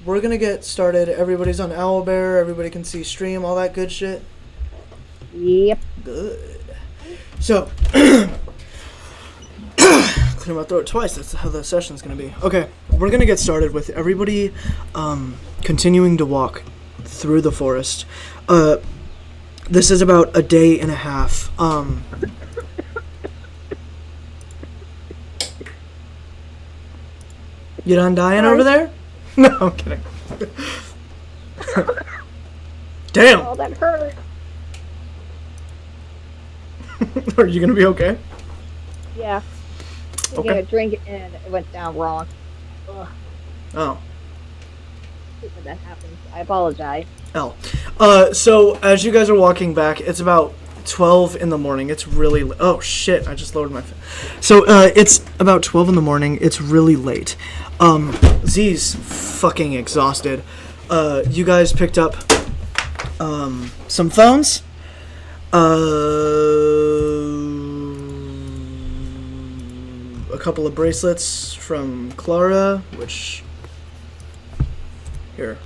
we're gonna get started. Everybody's on Owlbear. Everybody can see stream, all that good shit. Yep. Good. So, clear my throat twice. That's how the session's gonna be. Okay, we're gonna get started with everybody continuing to walk through the forest. This is about a day and a half. You done dying over there? No, I'm kidding. Damn. Oh, that hurt. Are you gonna be okay? Yeah. I Okay. gave a drink and it went down wrong. Ugh. Oh. When that happens, I apologize. L. So as you guys are walking back, it's about 12 in the morning. It's really oh shit! I just lowered my. So it's about 12 in the morning. It's really late. Z's fucking exhausted. You guys picked up some phones. A couple of bracelets from Clara, which here.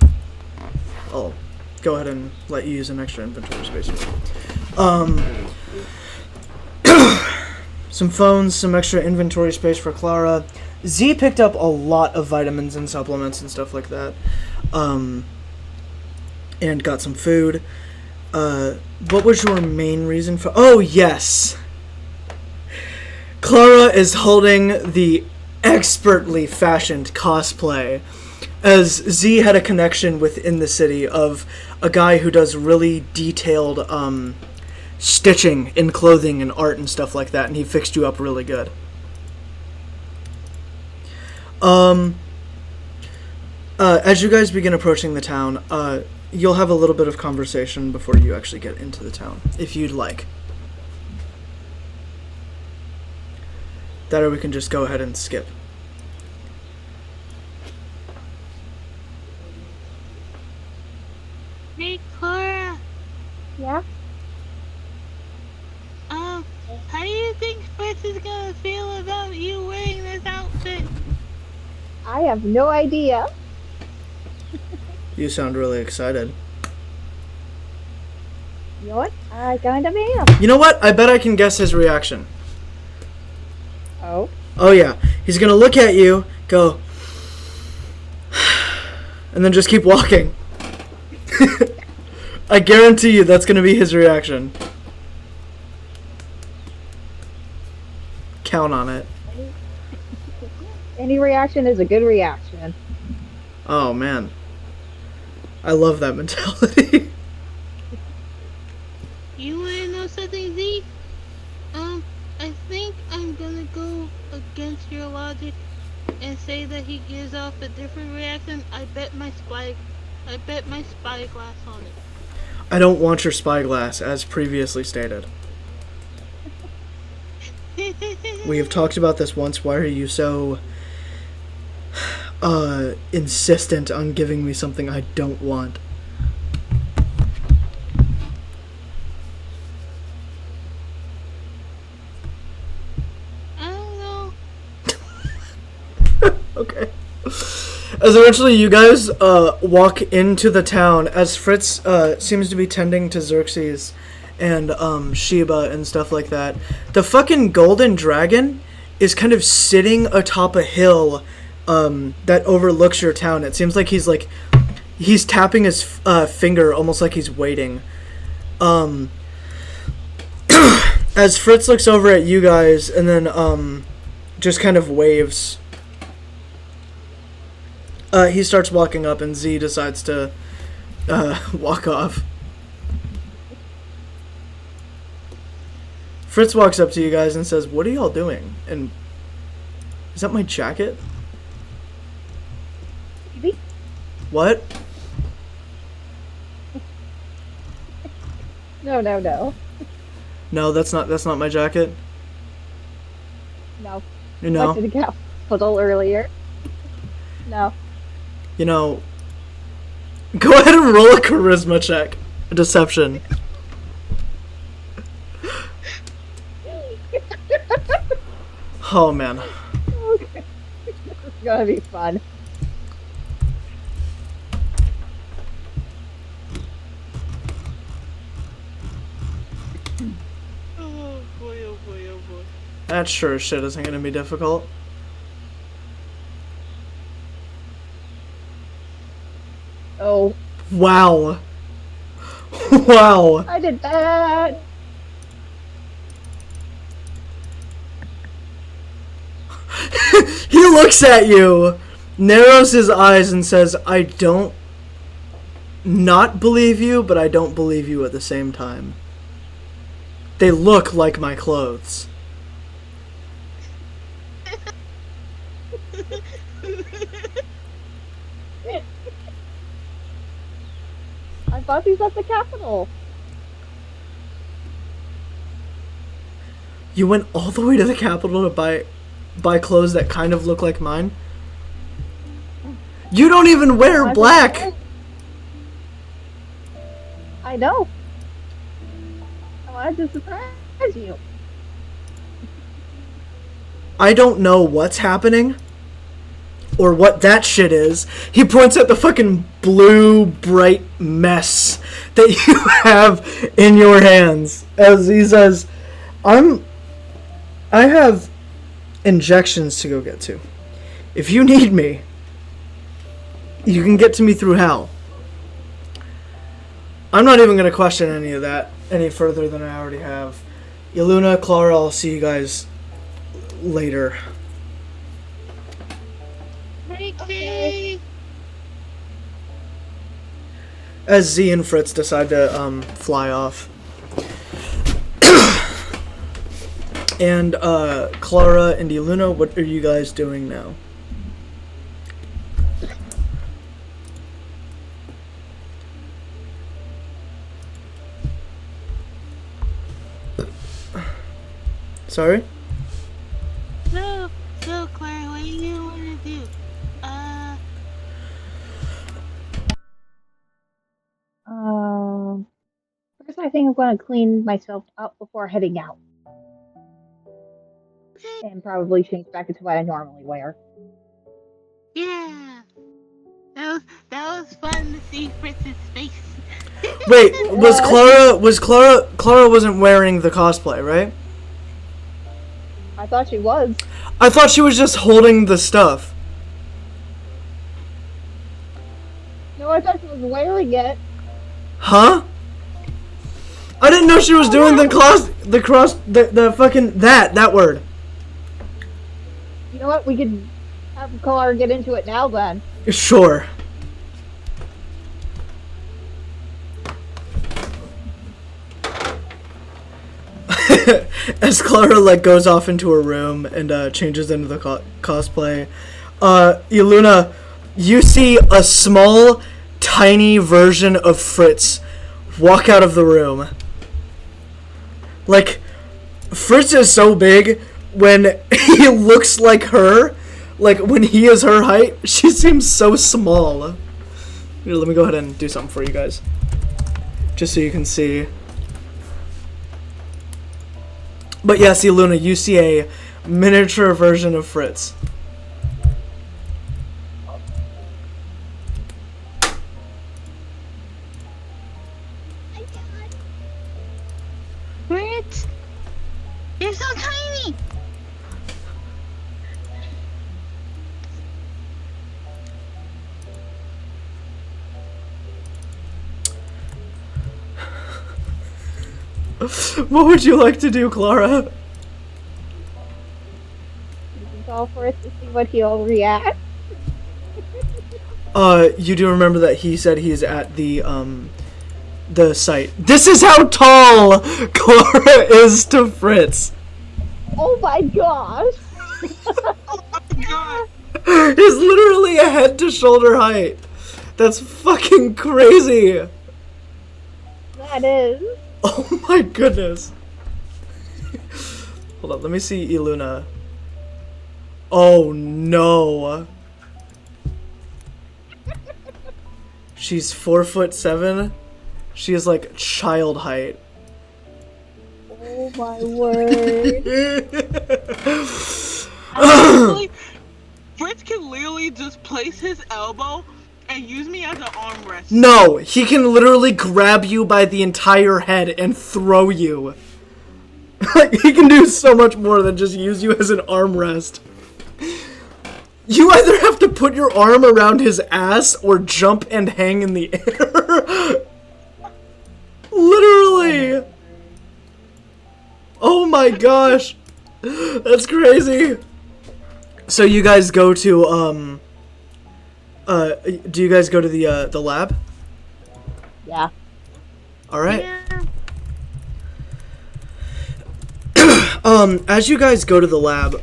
I'll go ahead and let you use an extra inventory space. Some phones, some extra inventory space for Clara. Z picked up a lot of vitamins and supplements and stuff like that. And got some food. What was your main reason for... Oh, yes! Clara is holding the expertly fashioned cosplay, as Z had a connection within the city of a guy who does really detailed stitching in clothing and art and stuff like that, and he fixed you up really good. As you guys begin approaching the town, you'll have a little bit of conversation before you actually get into the town, if you'd like. That or we can just go ahead and skip. Hey, Cora. Yeah? How do you think Fritz is gonna feel about you wearing this outfit? I have no idea. You sound really excited. You know what? I kind of am. You know what? I bet I can guess his reaction. Oh? Oh yeah. He's gonna look at you, go, and then just keep walking. I guarantee you that's gonna be his reaction. Count on it. Any reaction is a good reaction. Oh man. I love that mentality. You wanna know something, Z? I think I'm gonna go against your logic and say that he gives off a different reaction. I bet my spyglass on it. I don't want your spyglass, as previously stated. We have talked about this once. Why are you so insistent on giving me something I don't want? I don't know. Okay. As eventually you guys walk into the town, as Fritz seems to be tending to Xerxes and Sheba and stuff like that, the fucking golden dragon is kind of sitting atop a hill that overlooks your town. It seems like he's tapping his finger almost like he's waiting. As Fritz looks over at you guys and then just kind of waves. He starts walking up and Z decides to walk off. Fritz walks up to you guys and says, "What are y'all doing?" And is that my jacket? Maybe? What? No. No, that's not my jacket. No. You know. Went to the capital earlier. No. You know. Go ahead and roll a charisma check. A deception. Oh man. Okay. This is gonna be fun. That sure as shit isn't gonna be difficult. Oh. Wow. Wow. I did that. He looks at you, narrows his eyes, and says, I don't not believe you, but I don't believe you at the same time. They look like my clothes. I thought these at the Capitol. You went all the way to the Capitol to buy clothes that kind of look like mine? You don't even wear black! I know. I wanted to surprise you. I don't know what's happening or what that shit is. He points at the fucking blue, bright mess that you have in your hands as he says, I have injections to go get to. If you need me, you can get to me through hell. I'm not even going to question any of that any further than I already have. Yeluna, Clara, I'll see you guys later. Okay. As Z and Fritz decide to fly off. And Clara and Yeluna, what are you guys doing now? Sorry? So Claire, what do you want to do? First I think I'm going to clean myself up before heading out. Okay. And probably change back into what I normally wear. Yeah. That was fun to see Fritz's face. Wait, Clara wasn't wearing the cosplay, right? I thought she was. I thought she was just holding the stuff. No, I thought she was wearing it. Huh? I didn't know she was doing the fucking that word. You know what? We could have Clara get into it now then. Sure. As Clara goes off into her room and changes into the cosplay, Yeluna, you see a small, tiny version of Fritz walk out of the room. Fritz is so big when he looks like her, when he is her height, she seems so small. Here, let me go ahead and do something for you guys, just so you can see. But yes, Yeluna, you see a miniature version of Fritz. Fritz, you're so tiny. What would you like to do, Clara? We can call for it to see what he'll react. You do remember that he said he's at the site. This is how tall Clara is to Fritz. Oh my gosh! Oh my god. He's literally a head to shoulder height. That's fucking crazy. That is. Oh my goodness. Hold on, let me see Yeluna. Oh no. She's 4'7". She is child height. Oh my word. Honestly, Fritz can literally just place his elbow and use me as an armrest. No, he can literally grab you by the entire head and throw you. Like, he can do so much more than just use you as an armrest. You either have to put your arm around his ass or jump and hang in the air. Literally. Oh my gosh. That's crazy. So you guys go to, do you guys go to the lab? Yeah. Alright. Yeah. As you guys go to the lab,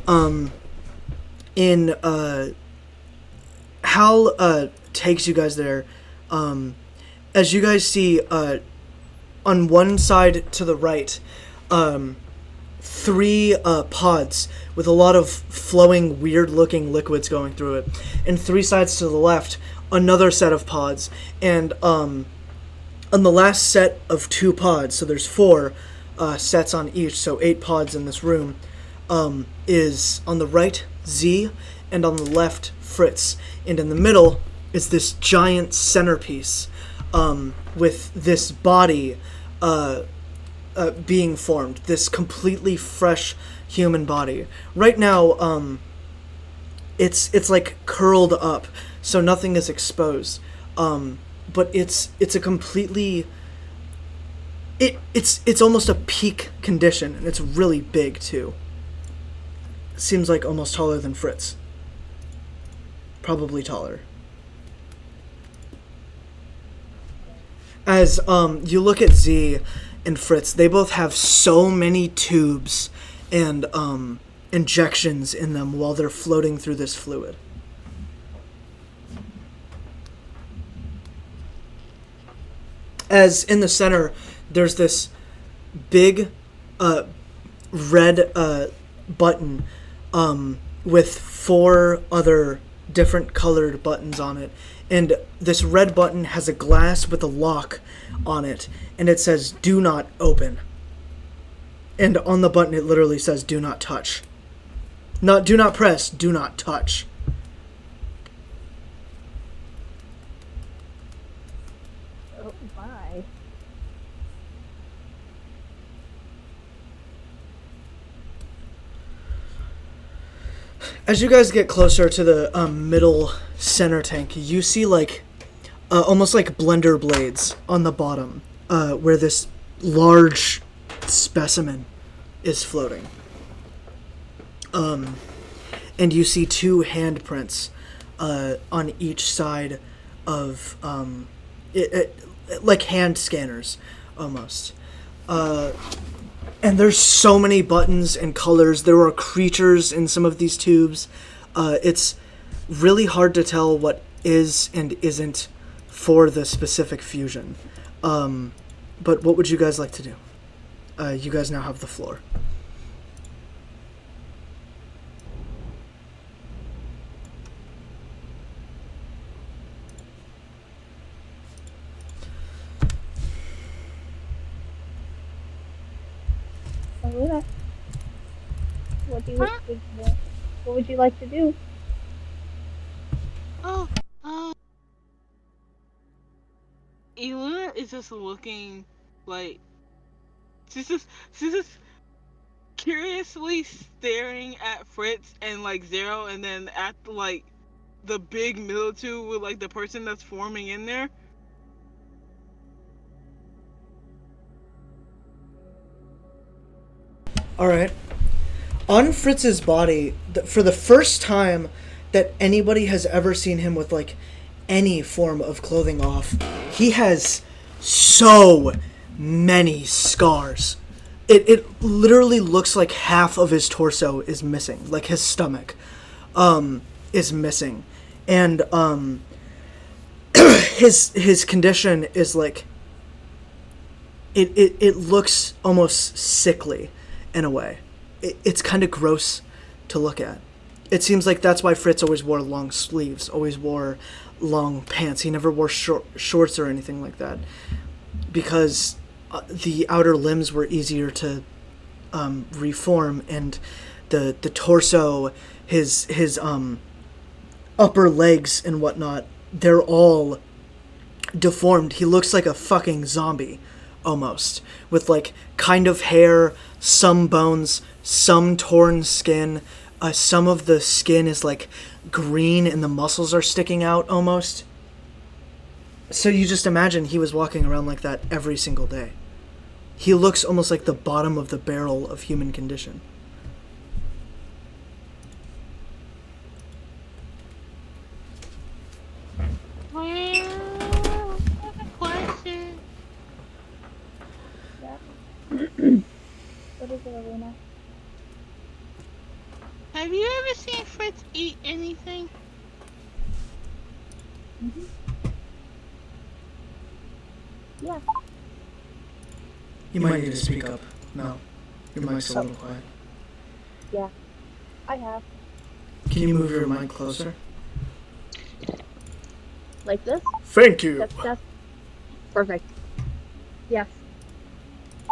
Hal, takes you guys there, as you guys see, on one side to the right, 3 pods with a lot of flowing, weird-looking liquids going through it, and 3 sides to the left, another set of pods, and on the last set of 2 pods, so there's 4 sets on each, so 8 pods in this room, is on the right Z, and on the left Fritz, and in the middle is this giant centerpiece with this body being formed, this completely fresh human body. Right now, it's like curled up, so nothing is exposed. But it's a completely it's almost a peak condition, and it's really big too. Seems like almost taller than Fritz. Probably taller. As you look at Z and Fritz, they both have so many tubes and injections in them while they're floating through this fluid. As in the center, there's this big red button with 4 other different colored buttons on it. And this red button has a glass with a lock on it, and it says, "Do not open." And on the button it literally says, "Do not touch." Not do not press, do not touch. Oh my. As you guys get closer to the middle center tank, you see like almost like blender blades on the bottom, where this large specimen is floating. And you see 2 handprints on each side of like hand scanners almost. And there's so many buttons and colors. There are creatures in some of these tubes. It's really hard to tell what is and isn't for the specific fusion. But what would you guys like to do? You guys now have the floor. Aluna, what would you like to do? Oh, Eluna is just looking like she's just curiously staring at Fritz and like Zero, and then at like the big middle two with like the person that's forming in there. Alright. On Fritz's body, for the first time that anybody has ever seen him with, like, any form of clothing off, he has so many scars. It literally looks like half of his torso is missing. Like, his stomach is missing. And his condition is, like, it looks almost sickly. In a way. It's kind of gross to look at. It seems like that's why Fritz always wore long sleeves, always wore long pants. He never wore shorts or anything like that. Because the outer limbs were easier to reform, and the torso, his upper legs and whatnot, they're all deformed. He looks like a fucking zombie, almost, with like kind of hair, some bones, some torn skin. Some of the skin is like green and the muscles are sticking out almost. So you just imagine he was walking around like that every single day. He looks almost like the bottom of the barrel of human condition. Well, I have a question. Yeah. What is it, Elena? Have you ever seen Fritz eat anything? Mm-hmm. Yeah. You might need to speak up. No, your mic's a little quiet. Yeah. I have. Can you move your mic closer? Like this? Thank you. That's perfect. Yes.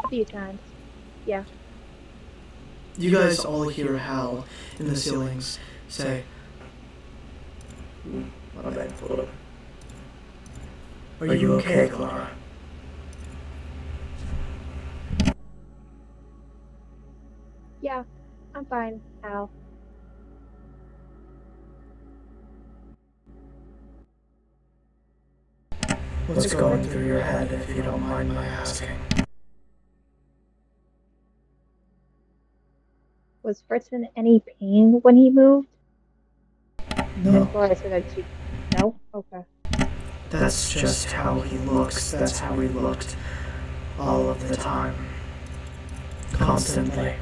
A few times. Yeah. You guys all hear Hal in the ceilings say, "My bad, hold up. Are you okay, Clara?" Yeah. I'm fine, Al. What's going through your head, if you don't mind my asking? Was Fritz in any pain when he moved? No, As far as so that she. No? Okay. that's just how he looks. That's how he looked all of the time. Constantly.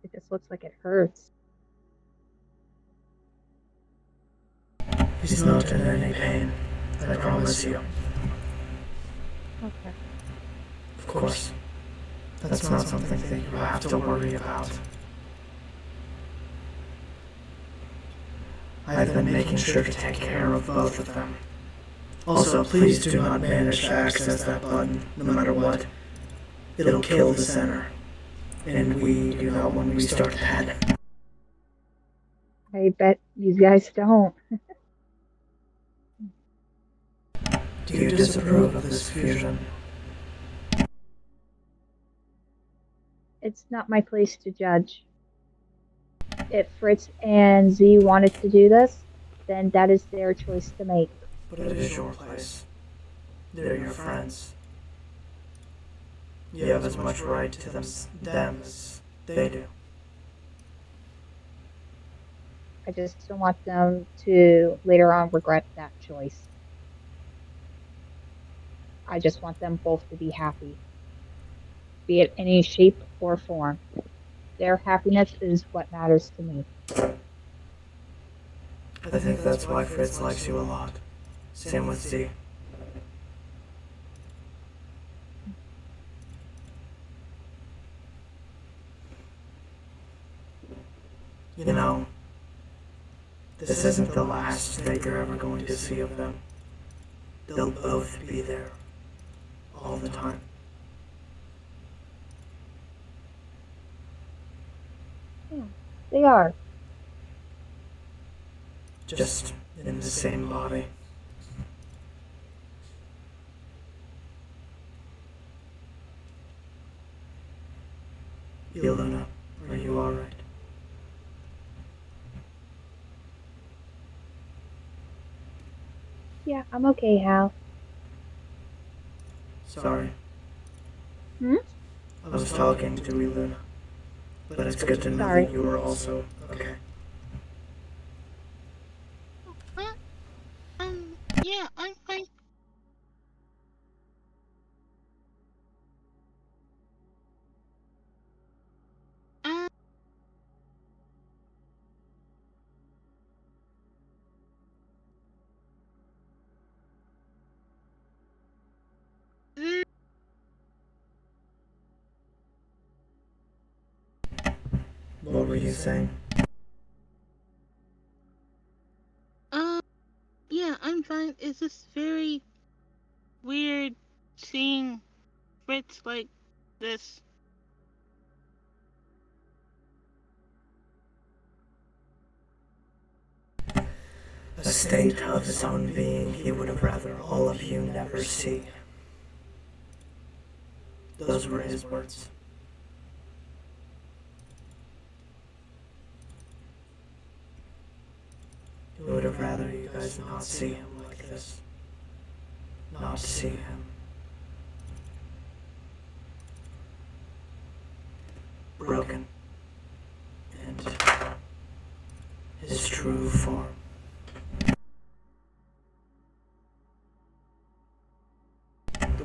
It just looks like it hurts. He's not in any pain, I promise you. Okay. Of course, that's not something that you have to worry about. I've been making sure to take care of both of them. Also, please do not manage to access that button, no matter what. It'll kill the center. And we do not want to restart the head. I bet you guys don't. Do you disapprove of this fusion? It's not my place to judge. If Fritz and Z wanted to do this, then that is their choice to make. But it is your place. They're your friends. You have as much right to them as they do. I just don't want them to later on regret that choice. I just want them both to be happy, be it any shape or form. Their happiness is what matters to me. I think that's why Fritz likes you a lot. Same with Z. You know, this isn't the last that you're ever going to see of them. They'll both be there. All the time. Yeah, they are. Just in the same body. Iluna, are you alright? Yeah, I'm okay, Hal. Sorry. Hmm? I was talking to Iluna. But it's good to know Sorry. that you are also okay. Huh? Yeah, I'm fine. Um, mm, What were you saying? um, yeah, I'm fine. It's just very weird seeing Fritz like this. state of his own being he would have rather all of you never see. Those were his words. He would have rather you guys not see him like this. Not see him broken and his true form.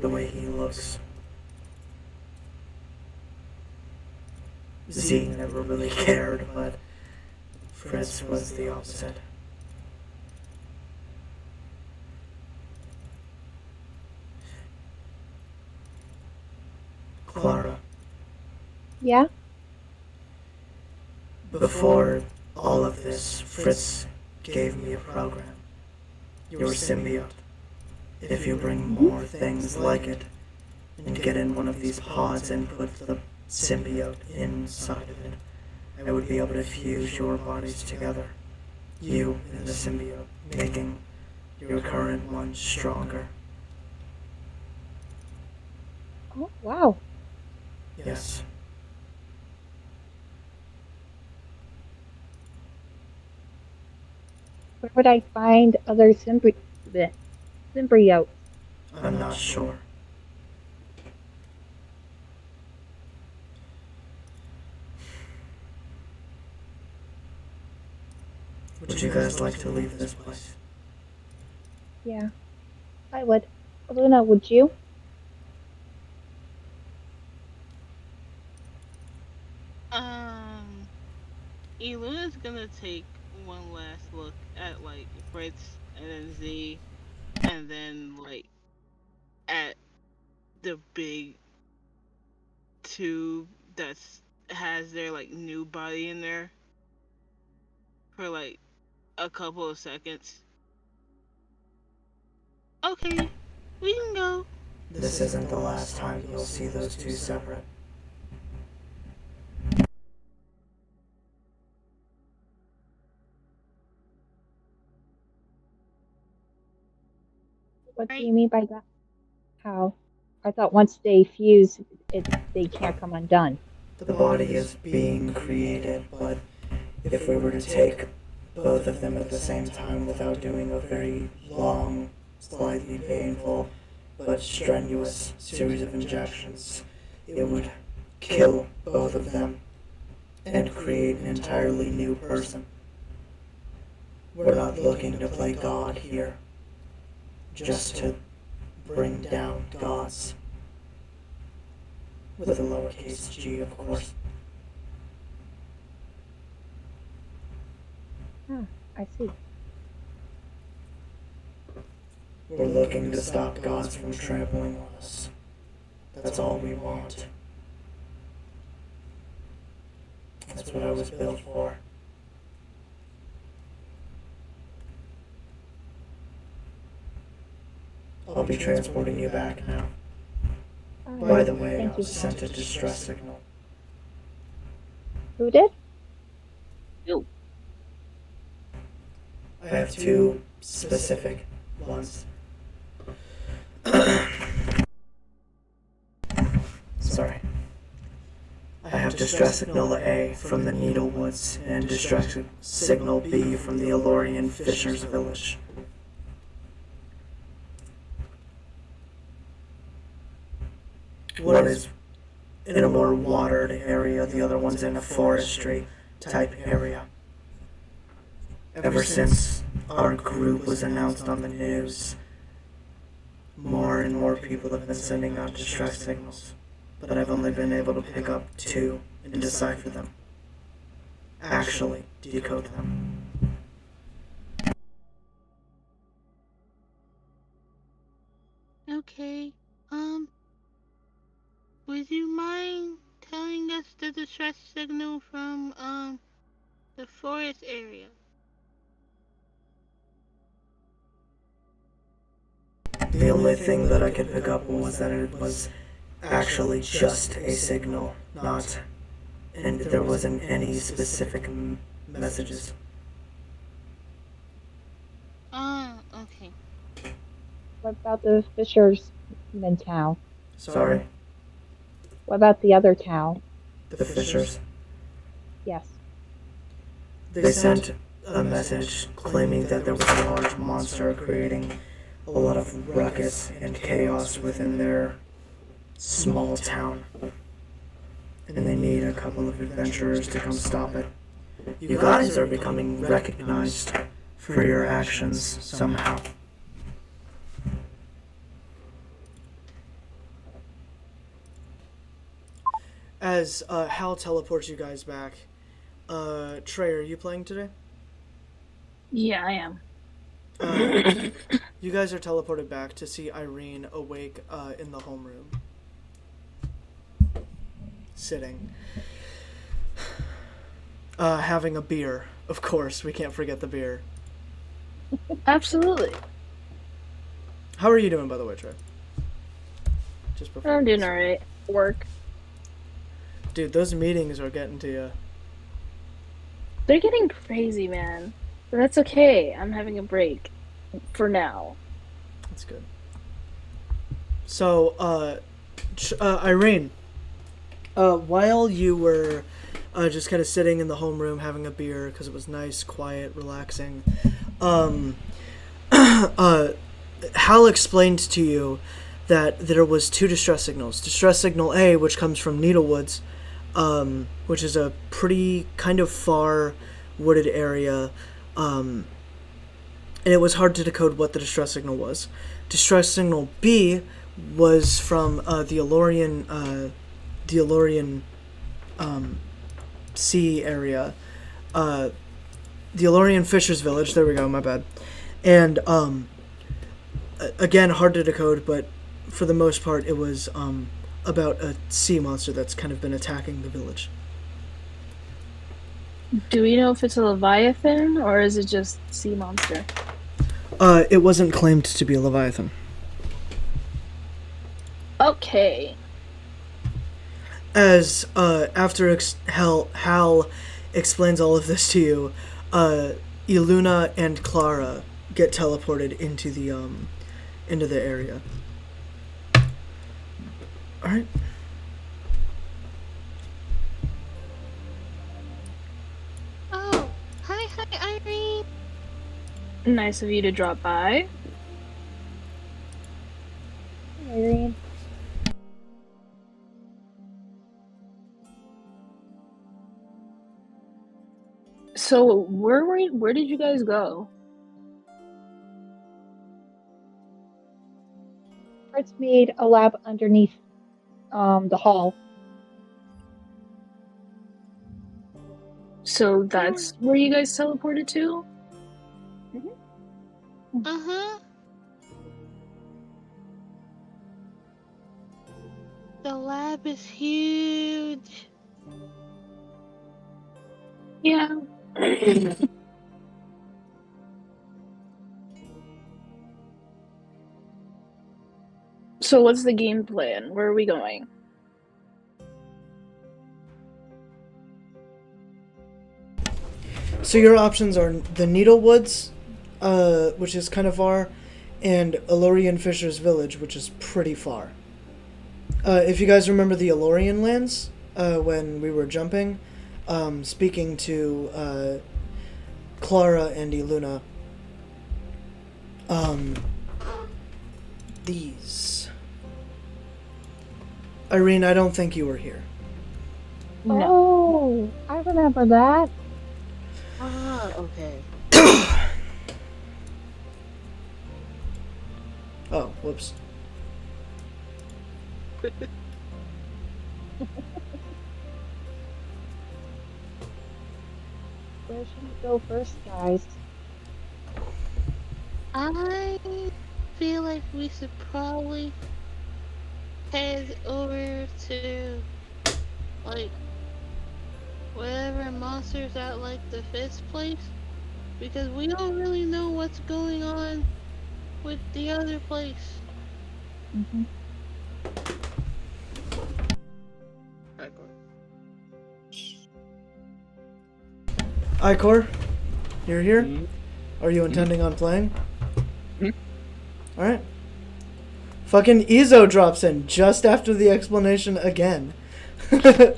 The way he looks. Z never really cared, but Fritz was the opposite. Clara, Yeah? before all of this, Fritz gave me a program. Your symbiote. If you bring more things like it, and get in one of these pods and put the symbiote inside of it, I would be able to fuse your bodies together. You and the symbiote, making your current one stronger. Oh, wow. Yes. Where would I find other symbiotes? I'm not sure. Would you guys like to leave this place? Yeah, I would. Luna, would you? Eluna's gonna take one last look at like Fritz and then Z, and then like at the big tube that's has their like new body in there for like a couple of seconds. Okay, we can go. This isn't the last time you'll see those two separate. What do Right. you mean by that? How? I thought once they fuse, they can't come undone. The body is being created, but if we were to take both of them at the same time without doing a very long, slightly painful, but strenuous series of injections, it would kill both of them and create an entirely new person. We're not looking to play God here, just to bring down gods. With a lowercase g, of course. I see. We're looking to stop gods from trampling on us. That's all we want. That's what I was built for. I'll be transporting you back now. By the way, Thank I you. sent a distress signal. Who did? I have two specific ones. Sorry. I have distress signal A from the Needlewoods and distress signal B from the Elorian Fishers Village. One is in a more watered area, the other one's in a forestry type area. Ever since our group was announced on the news, more and more people have been sending out distress signals, but I've only been able to pick up two and decipher them. Actually, decode them. Okay. Would you mind telling us the distress signal from the forest area? The only thing that I could pick up was that it was actually just a signal, not, and there wasn't any specific messages. Okay. What about the fishermen town? Sorry, What about the other town? the Fishers. Yes. They sent a message claiming that there was a large monster creating a lot of ruckus and chaos within their small town. And they need a couple of adventurers to come stop it. You guys are becoming recognized for your actions somehow. As Hal teleports you guys back, Trey, are you playing today? Yeah, I am. You guys are teleported back to see Irene awake in the homeroom. Sitting. Having a beer. Of course, we can't forget the beer. Absolutely. How are you doing, by the way, Trey? Just before. I'm doing alright. Work. Dude, those meetings are getting to you. They're getting crazy, man. But that's okay. I'm having a break. For now. That's good. So, Irene, while you were just kind of sitting in the homeroom having a beer because it was nice, quiet, relaxing, Hal explained to you that there was two distress signals. Distress signal A, which comes from Needlewoods, which is a pretty kind of far wooded area, and it was hard to decode what the distress signal was. Distress signal B was from the Elorian Sea area, the Elorian Fishers Village. There we go. My bad. And again, hard to decode, but for the most part, it was about a sea monster that's kind of been attacking the village. Do we know if it's a Leviathan or is it just sea monster? It wasn't claimed to be a Leviathan. Okay. As after Hal explains all of this to you, Iluna and Clara get teleported into the area. All right. Oh, hi, Irene. Nice of you to drop by. Irene. So where did you guys go? Fritz made a lab underneath the hall. So that's where you guys teleported to? Uh-huh. The lab is huge. Yeah. So what's the game plan? Where are we going? So your options are the Needlewoods, which is kind of far, and Elorian Fisher's Village, which is pretty far. If you guys remember the Elorian lands, when we were jumping, speaking to Clara and Iluna, these. Irene, I don't think you were here. No. Oh, I remember that. Ah, okay. Oh, whoops. Where should we go first, guys? I feel like we should probably head over to, like, whatever monster's at, like, the fifth place. Because we don't really know what's going on with the other place. Mm-hmm. Icor, you're here? Are you intending on playing? Alright. Fucking Izo drops in just after the explanation again.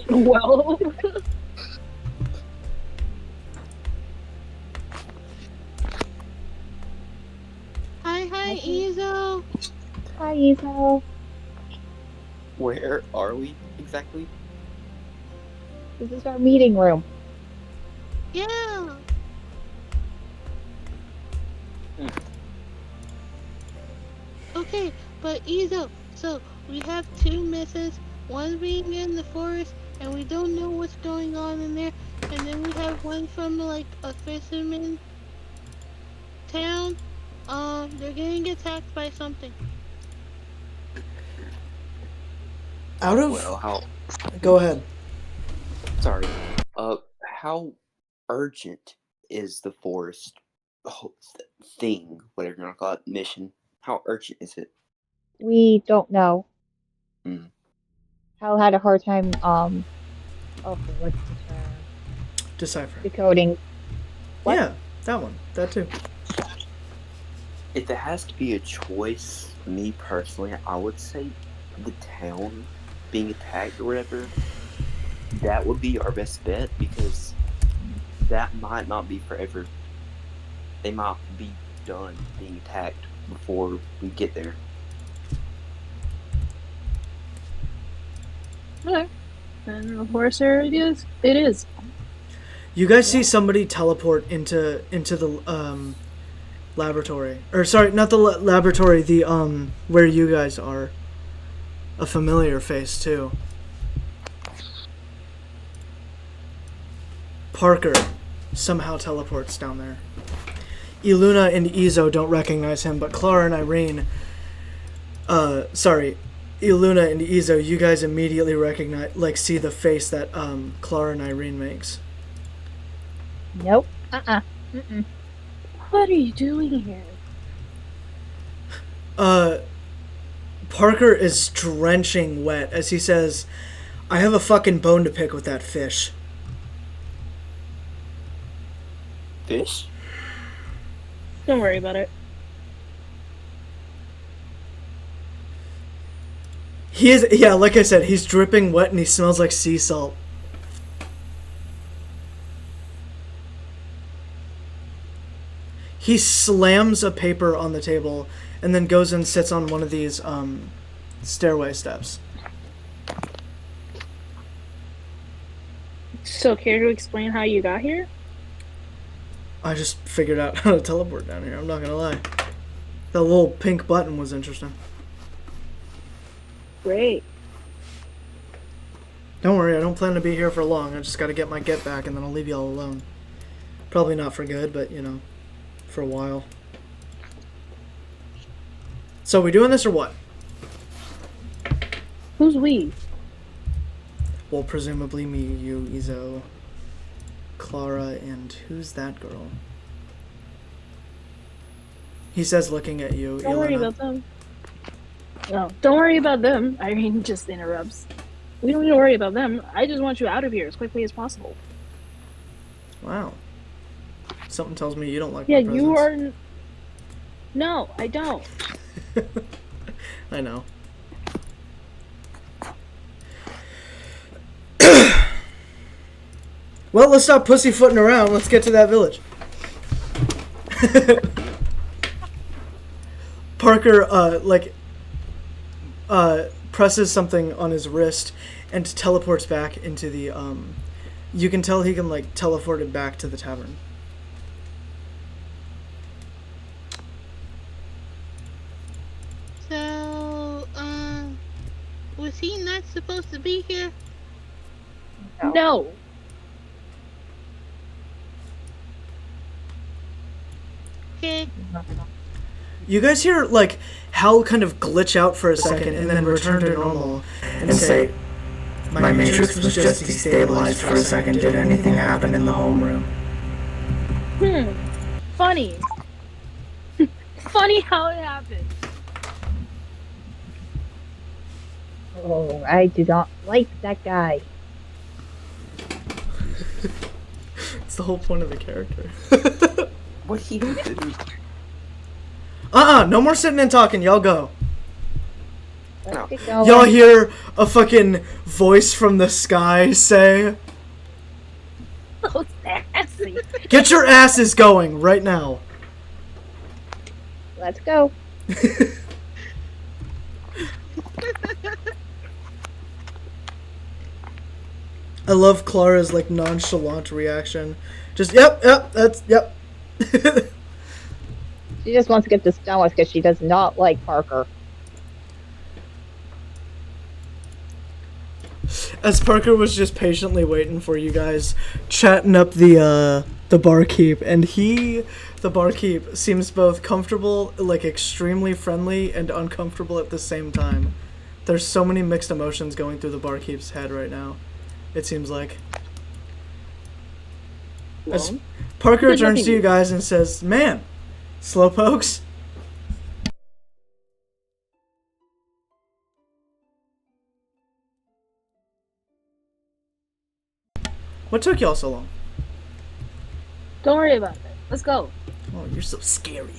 Well, Hi, Ezo. Hi, Izo. Where are we exactly? This is our meeting room. Yeah. Okay, but Ezo, so we have two misses, one being in the forest, and we don't know what's going on in there, and then we have one from like a fisherman town. They're getting attacked by something. Out of... Well, how... Go ahead. Sorry. How urgent is the forest thing, whatever you want to call it, mission? How urgent is it? We don't know. Mm. Hal had a hard time, okay, what's the term? Decipher. Decoding. What? Yeah, that one. That too. If it has to be a choice, me personally, I would say the town being attacked or whatever, that would be our best bet, because that might not be forever. They might be done being attacked before we get there. okay. And the forest area it is. It is. You guys see somebody teleport into the laboratory, or sorry, not the laboratory. The where you guys are. A familiar face too. Parker somehow teleports down there. Iluna and Izo don't recognize him, but Clara and Irene. Iluna and Izo, you guys immediately recognize, see the face that Clara and Irene makes. Nope. Mm-mm. What are you doing here? Parker is drenching wet as he says, "I have a fucking bone to pick with that fish." Fish? Don't worry about it. He is, yeah, like I said, he's dripping wet and he smells like sea salt. He slams a paper on the table and then goes and sits on one of these stairway steps. So, care to explain how you got here? I just figured out how to teleport down here, I'm not gonna lie. The little pink button was interesting. Great. Don't worry, I don't plan to be here for long. I just gotta get my get back and then I'll leave y'all alone. Probably not for good, but you know, for a while. So we doing this or what? Who's we? Well, presumably me, you, Izo, Clara, and who's that girl? He says looking at you, Don't worry Ilana. about them. No, don't worry about them. Irene just interrupts. We don't need to worry about them. I just want you out of here as quickly as possible. Wow. Something tells me you don't like Yeah, my you presence. are... No, I don't. I know. Well, let's stop pussyfooting around. Let's get to that village. Parker, presses something on his wrist and teleports back into the, you can tell he can, teleport it back to the tavern. So, was he not supposed to be here? No. Okay. You guys hear, Hal kind of glitch out for a second and then return to normal and say, "My matrix was just destabilized for a second. Did anything happen in the homeroom?" Funny. Funny how it happened. Oh, I do not like that guy. It's the whole point of the character. What do you do? No more sitting and talking. Y'all go. Let's No. get going. Y'all hear a fucking voice from the sky say, Oh, sassy. "Get your asses going right now." Let's go. I love Clara's like nonchalant reaction. Just yep, that's yep. She just wants to get this done with because she does not like Parker. As Parker was just patiently waiting for you guys, chatting up the barkeep, and the barkeep, seems both comfortable, like extremely friendly, and uncomfortable at the same time. There's so many mixed emotions going through the barkeep's head right now. It seems like. As Well, Parker there's turns nothing to you new. guys and says, "Man, slowpokes." What took y'all so long? don't worry about it. Let's go. Oh, you're so scary.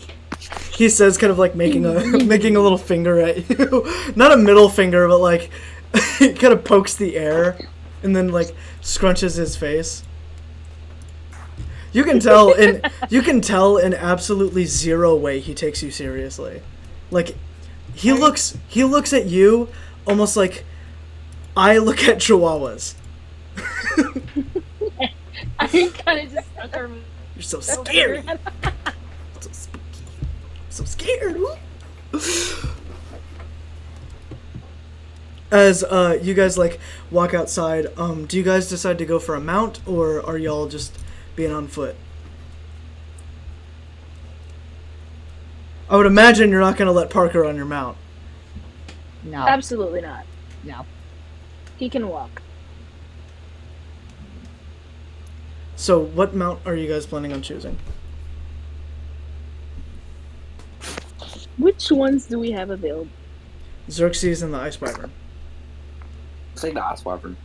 He says, kind of like making a making a little finger at you, not a middle finger, but like he kind of pokes the air, and then like scrunches his face. You can tell in absolutely zero way he takes you seriously. Like he looks at you almost like I look at chihuahuas. I kind of just stuck her. You're so scary. So spooky. So scared. As you guys like walk outside, do you guys decide to go for a mount, or are y'all just being on foot? I would imagine you're not gonna let Parker on your mount. No. Absolutely not. No. He can walk. So what mount are you guys planning on choosing? Which ones do we have available? Xerxes and the Ice Wyvern. Say the Ice Wyvern.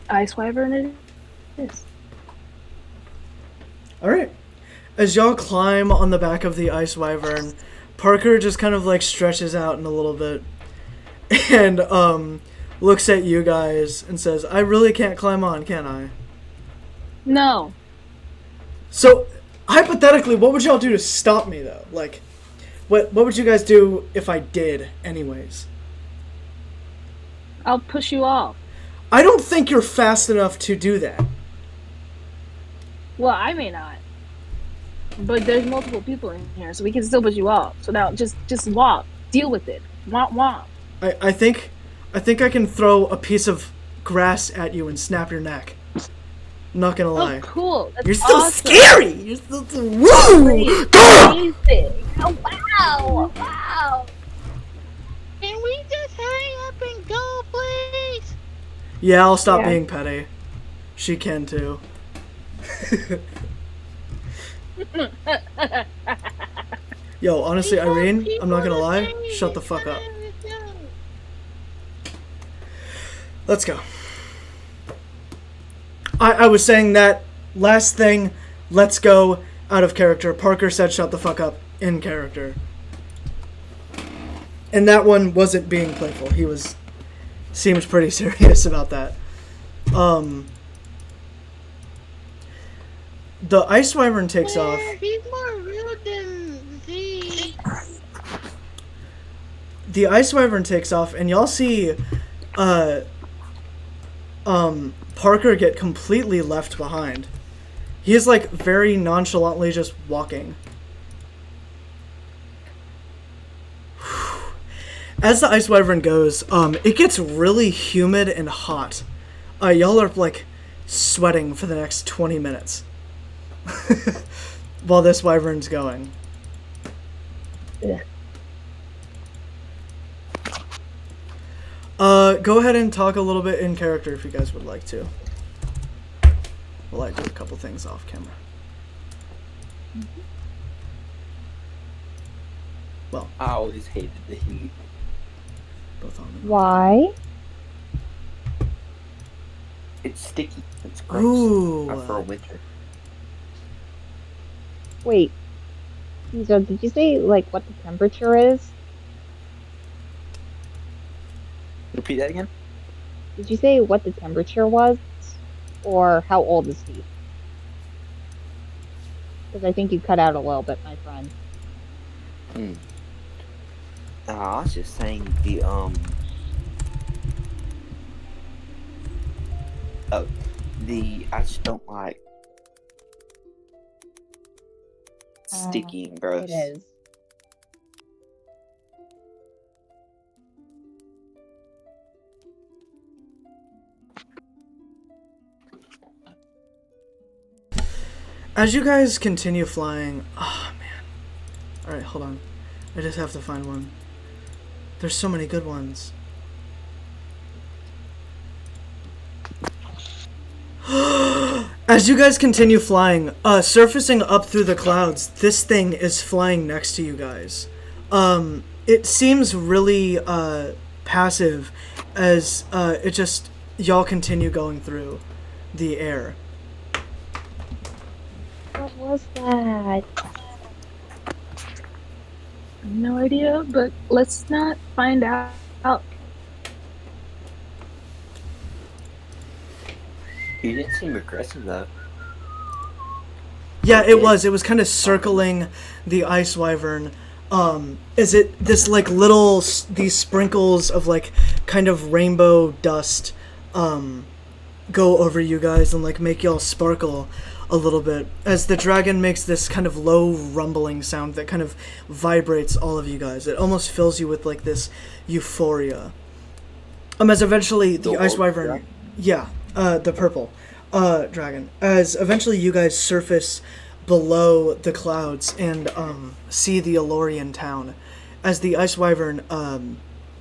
Ice Wyvern it is. Alright. As y'all climb on the back of the Ice Wyvern, Parker just kind of like stretches out in a little bit and looks at you guys and says, "I really can't climb on, can I?" No. So, hypothetically, what would y'all do to stop me, though? Like, what would you guys do if I did, anyways? I'll push you off. I don't think you're fast enough to do that. Well, I may not. But there's multiple people in here, so we can still push you off. So now just walk. Deal with it. Womp womp. I think I can throw a piece of grass at you and snap your neck. I'm not gonna lie. Oh, cool. That's You're so awesome. scary! You're so woo! Amazing. Oh, wow. Wow. Can we just hurry up and go, please? Yeah, I'll stop Yeah. being petty. She can too. Yo, honestly, Irene, I'm not gonna lie. Shut the fuck up. Let's go. I was saying that last thing, let's go, out of character. Parker said shut the fuck up, in character. And that one wasn't being playful. He seemed pretty serious about that. The Ice Wyvern takes off. He's more rude than Z. The Ice Wyvern takes off, and y'all see Parker get completely left behind. He is like very nonchalantly just walking. As the Ice Wyvern goes, it gets really humid and hot. Y'all are like sweating for the next 20 minutes while this Wyvern's going. Yeah. Go ahead and talk a little bit in character if you guys would like to. While I do a couple things off camera. Well, I always hated the heat. both on them. Why? It's sticky. It's gross. Ooh. Not for a winter. Wait, so did you say like what the temperature is? Repeat that again. Did you say what the temperature was, or how old is he? Because I think you cut out a little bit, my friend. I was just saying I just don't like sticky and gross. It is. As you guys continue flying, oh man. Alright, hold on. I just have to find one. There's so many good ones. As you guys continue flying, surfacing up through the clouds, this thing is flying next to you guys. It seems really passive as it just, y'all continue going through the air. What was that? No idea, but let's not find out. You didn't seem aggressive though. Yeah, it was. It was kind of circling the ice wyvern. Is it this like little these sprinkles of like kind of rainbow dust go over you guys and like make y'all sparkle a little bit as the dragon makes this kind of low rumbling sound that kind of vibrates all of you guys. It almost fills you with like this euphoria. As eventually the ice wyvern, dragon? yeah, the purple dragon, as eventually you guys surface below the clouds and see the Elorian town, as the ice wyvern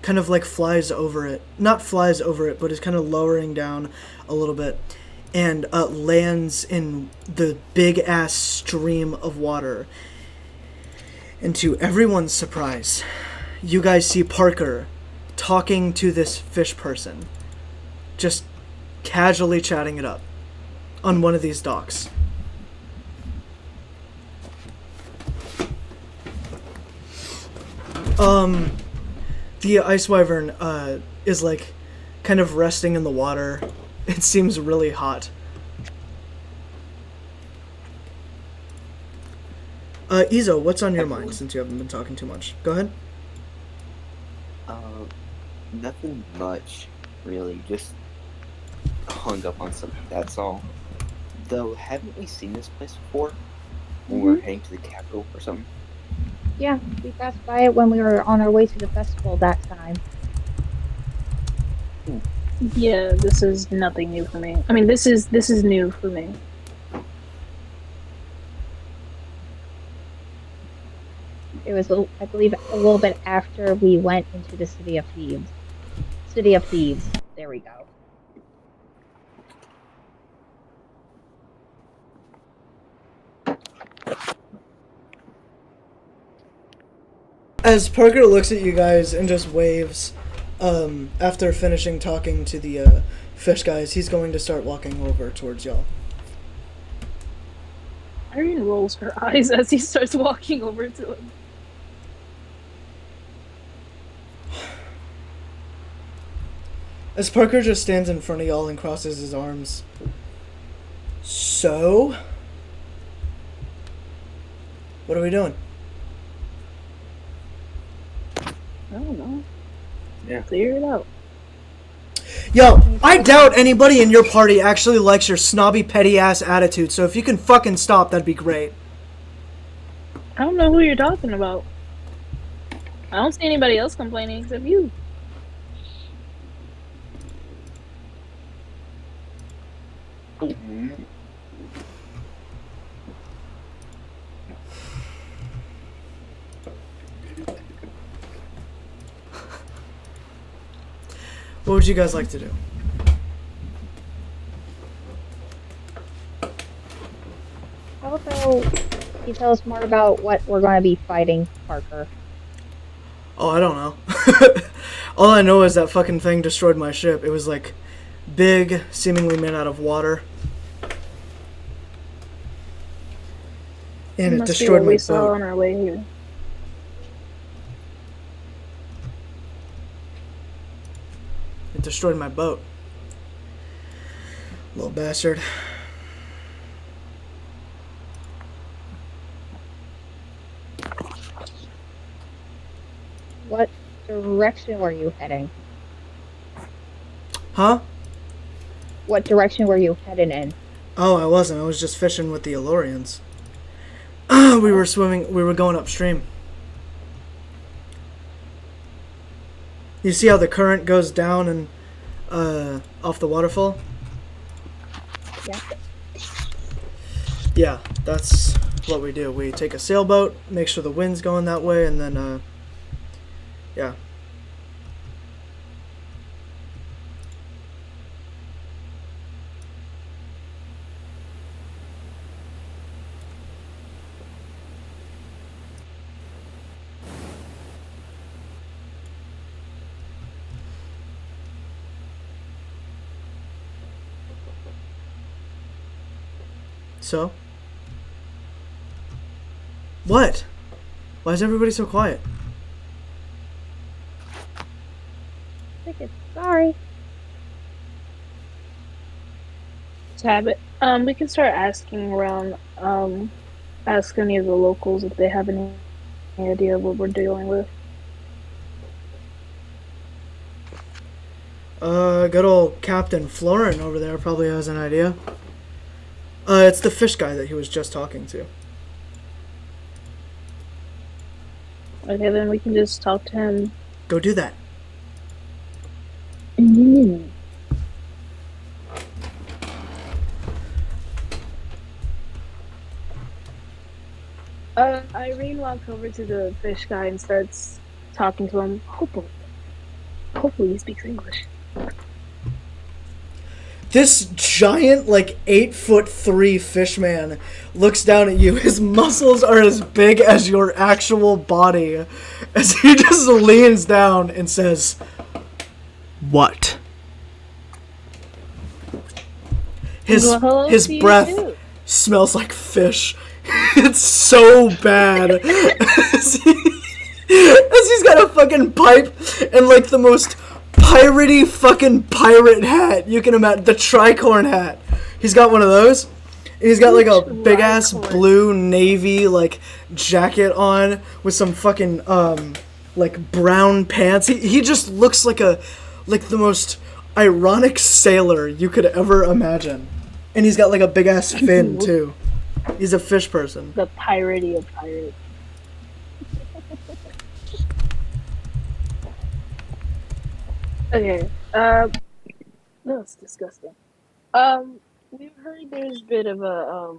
kind of like flies over it, not flies over it, but is kind of lowering down a little bit, and lands in the big ass stream of water. And to everyone's surprise, you guys see Parker talking to this fish person, just casually chatting it up on one of these docks. The ice wyvern is like kind of resting in the water. It seems really hot. Izo, what's on your mind since you haven't been talking too much? Go ahead. Nothing much, really. Just hung up on something, that's all. Though, haven't we seen this place before? When we were heading to the capital or something? Yeah, we passed by it when we were on our way to the festival that time. Yeah, this is nothing new for me. I mean, this is new for me. It was, I believe, a little bit after we went into the City of Thieves. City of Thieves. There we go. As Parker looks at you guys and just waves, after finishing talking to the fish guys, he's going to start walking over towards y'all. Irene rolls her eyes as he starts walking over to him. As Parker just stands in front of y'all and crosses his arms. So? What are we doing? I don't know. Yeah. Clear it out. Yo, I doubt anybody in your party actually likes your snobby, petty-ass attitude, so if you can fucking stop, that'd be great. I don't know who you're talking about. I don't see anybody else complaining except you. What would you guys like to do? How about you tell us more about what we're going to be fighting, Parker? Oh, I don't know. All I know is that fucking thing destroyed my ship. It was like big, seemingly made out of water. And it Must be destroyed what my we saw boat. on our way here. It destroyed my boat. Little bastard. What direction were you heading? Huh? What direction were you heading in? Oh, I wasn't. I was just fishing with the Elorians. We were swimming. We were going upstream. You see how the current goes down and off the waterfall? Yeah. Yeah, that's what we do. We take a sailboat, make sure the wind's going that way, and then, yeah. So? What? Why is everybody so quiet? Ticket. Sorry. Tabit. We can start asking around. Ask any of the locals if they have any idea of what we're dealing with. Good old Captain Florin over there probably has an idea. It's the fish guy that he was just talking to. Okay, then we can just talk to him. Go do that. Mm. Irene walks over to the fish guy and starts talking to him. Hopefully he speaks English. This giant, like 8'3" fish man looks down at you. His muscles are as big as your actual body, as he just leans down and says, "What?" Well, hello His to you breath too. smells like fish. It's so bad. As he's got a fucking pipe and like the most piratey fucking pirate hat you can imagine. The tricorn hat. He's got one of those. And he's got like a big ass blue navy like jacket on with some fucking like brown pants. He just looks like the most ironic sailor you could ever imagine. And he's got like a big ass fin too. He's a fish person. The piratey of pirates. Okay. That's disgusting. We've heard there's a bit of a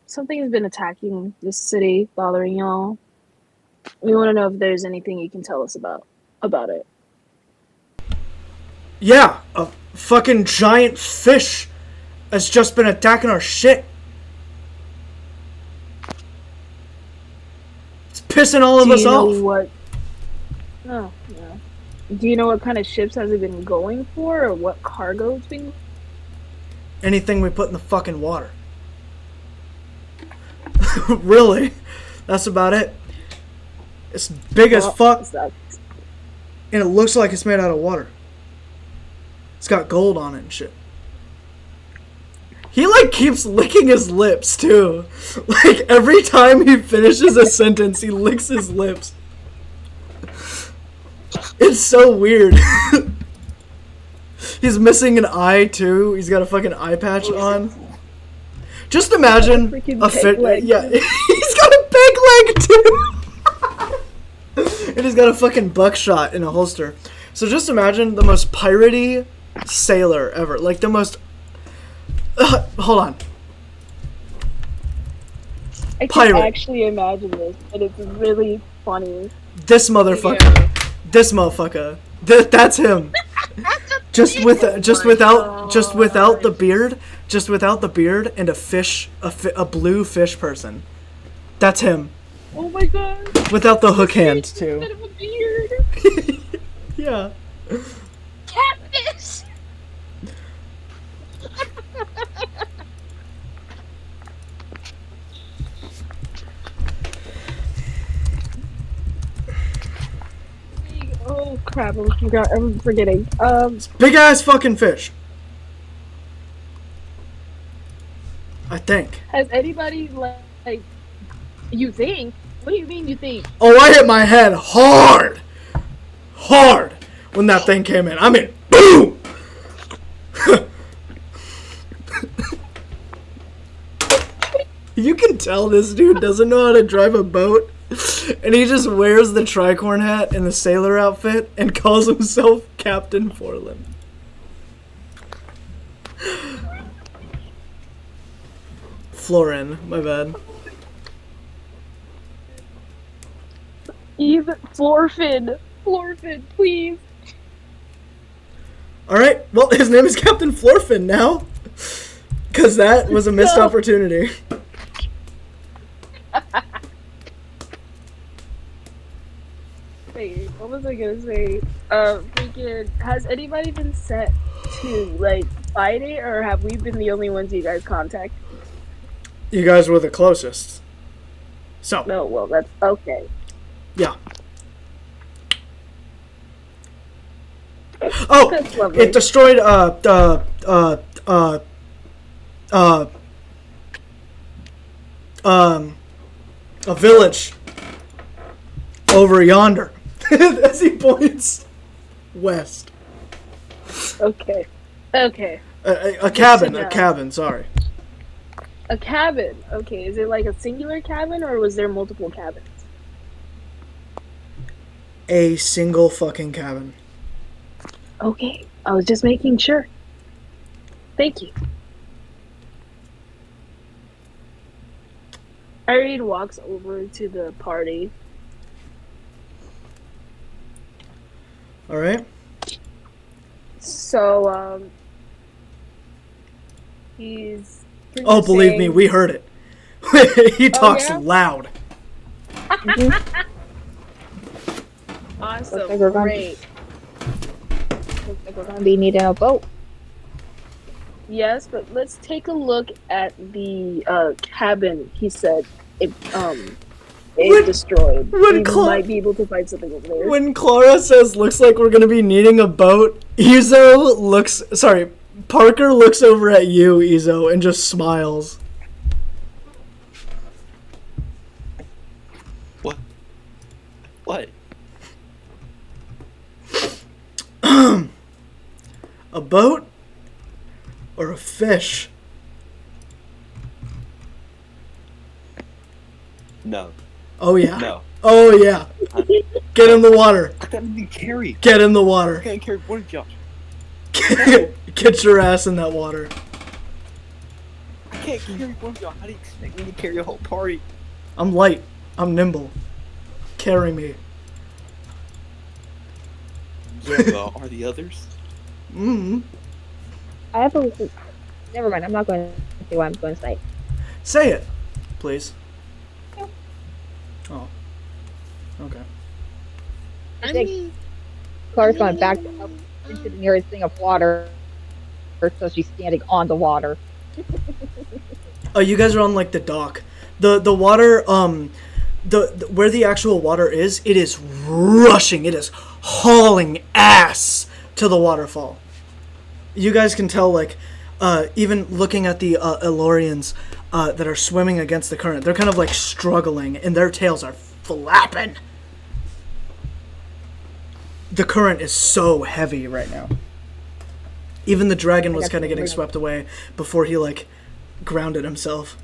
something has been attacking this city, bothering y'all. We want to know if there's anything you can tell us about it. Yeah, a fucking giant fish has just been attacking our shit. It's pissing all of us off. No. Do you know what kind of ships has it been going for, or what cargo it's been? Anything we put in the fucking water. Really? That's about it. It's big as fuck, and it looks like it's made out of water. It's got gold on it and shit. He like keeps licking his lips too. Like every time he finishes a sentence, he licks his lips. It's so weird. He's missing an eye too. He's got a fucking eye patch on. Just imagine a fit. Yeah, he's got a big leg too. And he's got a fucking buckshot in a holster. So just imagine the most piratey sailor ever. Like the most. Hold on. I can actually imagine this, and it's really funny. This motherfucker. Yeah. This motherfucker. That's him. Just without the beard, and a blue fish person. That's him. Oh my god. Without the hook hand too. Instead of a beard. Yeah. Catfish. crap! I'm forgetting. Big ass fucking fish. I think. Has anybody like? You think? What do you mean you think? Oh, I hit my head hard when that thing came in. I mean, boom. You can tell this dude doesn't know how to drive a boat, and he just wears the tricorn hat and the sailor outfit and calls himself Captain Forlin. Florin, my bad. Even Florfin, please. Alright, well, his name is Captain Florfin now. Because that was a missed opportunity. Wait, what was I gonna say? Freaking, has anybody been set to, like, fight it, or have we been the only ones you guys contact? You guys were the closest. So. No, well, that's okay. Yeah. Oh, it destroyed a village over yonder. As he points west. Okay. A cabin, sorry. A cabin. Okay, is it like a singular cabin, or was there multiple cabins? A single fucking cabin. Okay, I was just making sure. Thank you. Irene walks over to the party. Alright. So, he's... Oh, believe me, we heard it. He talks yeah? loud. Awesome, Looks like we're great. Looks like we're gonna be needing a boat. Yes, but let's take a look at the cabin. He said it destroyed. We might be able to find something over there. When Clara says looks like we're gonna be needing a boat, Parker looks over at you, Izo, and just smiles. What? A boat? Or a fish? No. Oh yeah. No. Oh yeah. Get in the water. I can't even carry. Get in the water. I can't carry one of y'all. Get your ass in that water. I can't carry one of y'all. How do you expect me to carry a whole party? I'm light. I'm nimble. Carry me. Yeah, well, are the others? Mm-hmm. I have a... Never mind, I'm not going to say what I'm going to say. Say it, please. Oh. Okay. I think mean, Clara's going back up into the nearest thing of water, so she's standing on the water. Oh, you guys are on like the dock. The water, the where the actual water is, it is rushing. It is hauling ass to the waterfall. You guys can tell, like, even looking at the Elorians that are swimming against the current, they're kind of like struggling, and their tails are flapping. The current is so heavy right now. Even the dragon was kind of getting swept away before he, like, grounded himself.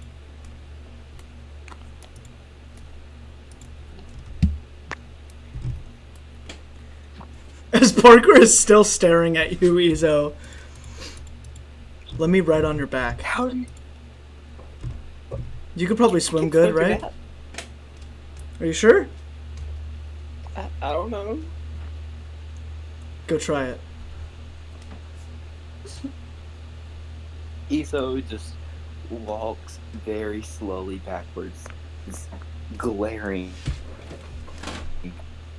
As Parker is still staring at you, Izo, let me ride on your back. How do you... You could probably swim good, right? Are you sure? I don't know. Go try it. Etho just walks very slowly backwards, just glaring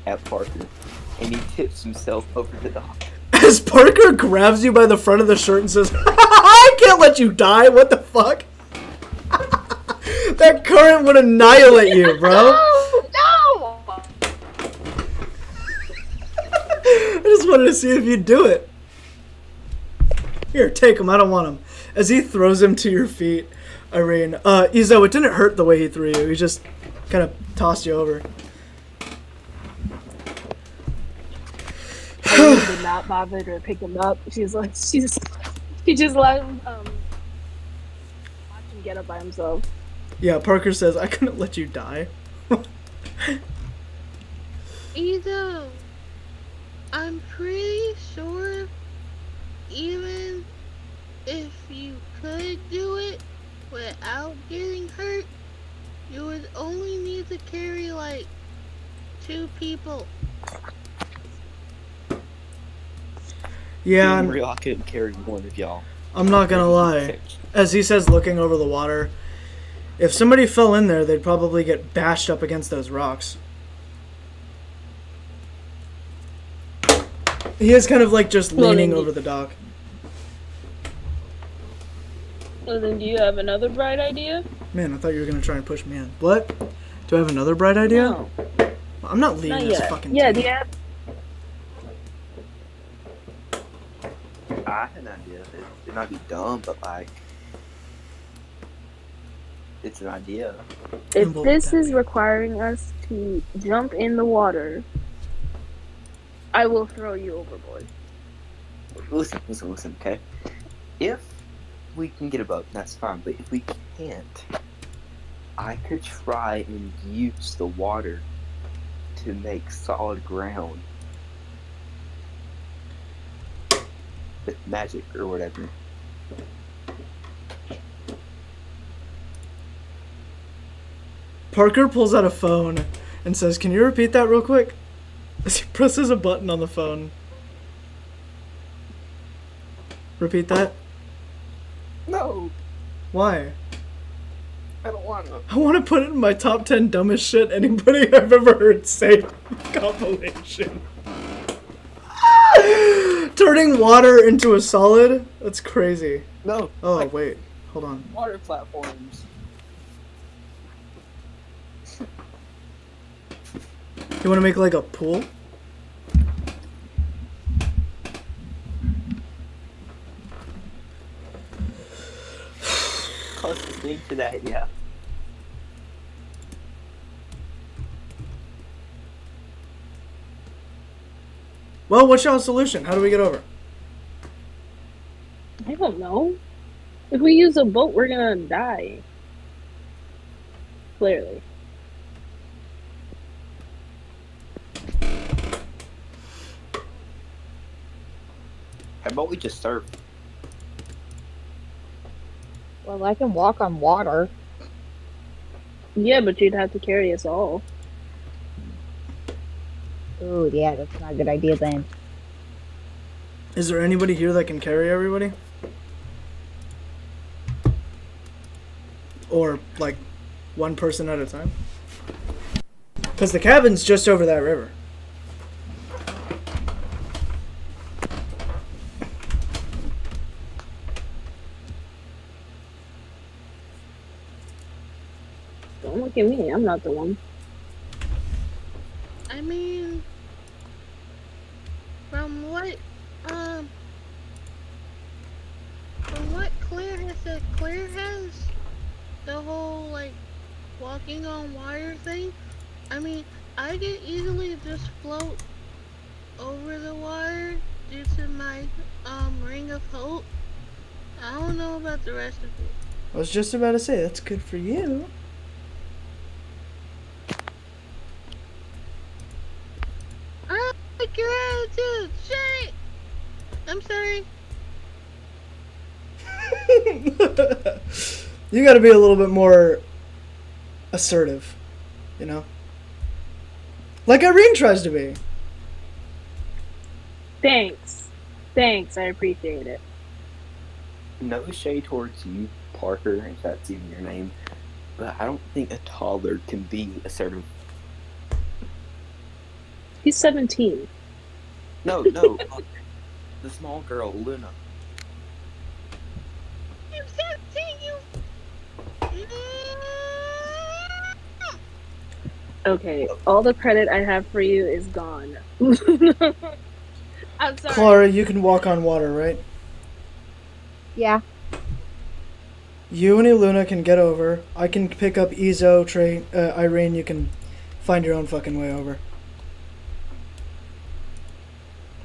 at Parker, and he tips himself over the dock. As Parker grabs you by the front of the shirt and says, I can't let you die, what the fuck? That current would annihilate you, bro. No! wanted to see if you'd do it. Here, take him. I don't want him. As he throws him to your feet, Irene. Izo, it didn't hurt the way he threw you. He just kind of tossed you over. Irene did not bother to pick him up. She just let him watch him get up by himself. Yeah, Parker says, I couldn't let you die. Either I'm pretty sure even if you could do it without getting hurt, you would only need to carry like 2 people. Yeah, Being real, I couldn't carry one of y'all. I'm not gonna lie. As he says, looking over the water, if somebody fell in there, they'd probably get bashed up against those rocks. He is kind of like just leaning over the dock. Well, then do you have another bright idea? Man, I thought you were gonna try and push me in. What? Do I have another bright idea? No. I'm not leading Not this yet. fucking Yeah, team. do you have... I had an idea. It might be dumb, but like, it's an idea. If And what would this that is be? requiring us to jump in the water, I will throw you overboard. Listen, okay? If we can get a boat, that's fine, but if we can't, I could try and use the water to make solid ground with magic or whatever. Parker pulls out a phone and says, "Can you repeat that real quick?" As he presses a button on the phone. Repeat that? No, Why? I don't want to. I want to put it in my top 10 dumbest shit anybody I've ever heard say compilation. Turning water into a solid? That's crazy. No. Oh, like wait. Hold on. water platforms. You want to make like a pool? Closest thing to that, yeah. Well, what's y'all's solution? How do we get over? I don't know. If we use a boat, we're gonna die. Clearly. How about we just surf? Well, I can walk on water. Yeah, but you'd have to carry us all. Ooh, yeah, that's not a good idea then. Is there anybody here that can carry everybody? Or, like, one person at a time? Because the cabin's just over that river. Don't look at me. I'm not the one. I mean, from what Claire has said, Claire has the whole like walking on water thing. I mean, I could easily just float over the water due to my ring of hope. I don't know about the rest of it. I was just about to say, that's good for you. I like your attitude. Shit. I'm sorry. You gotta be a little bit more assertive, you know? Like Irene tries to be. Thanks. Thanks, I appreciate it. No shade towards you, Parker, if that's even your name, but I don't think a toddler can be assertive. He's 17. No, the small girl, Luna. I'm 17, you. Okay, all the credit I have for you is gone. I'm sorry. Clara, you can walk on water, right? Yeah. You and Iluna can get over. I can pick up Ezo, Trey, Irene. You can find your own fucking way over.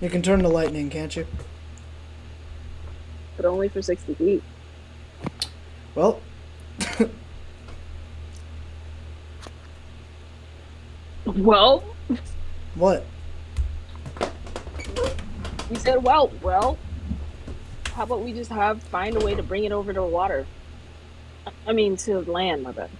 You can turn to lightning, can't you? But only for 60 feet. Well, Well, what? we said, well. How about we just find a way to bring it over to water? I mean, to land, my bad.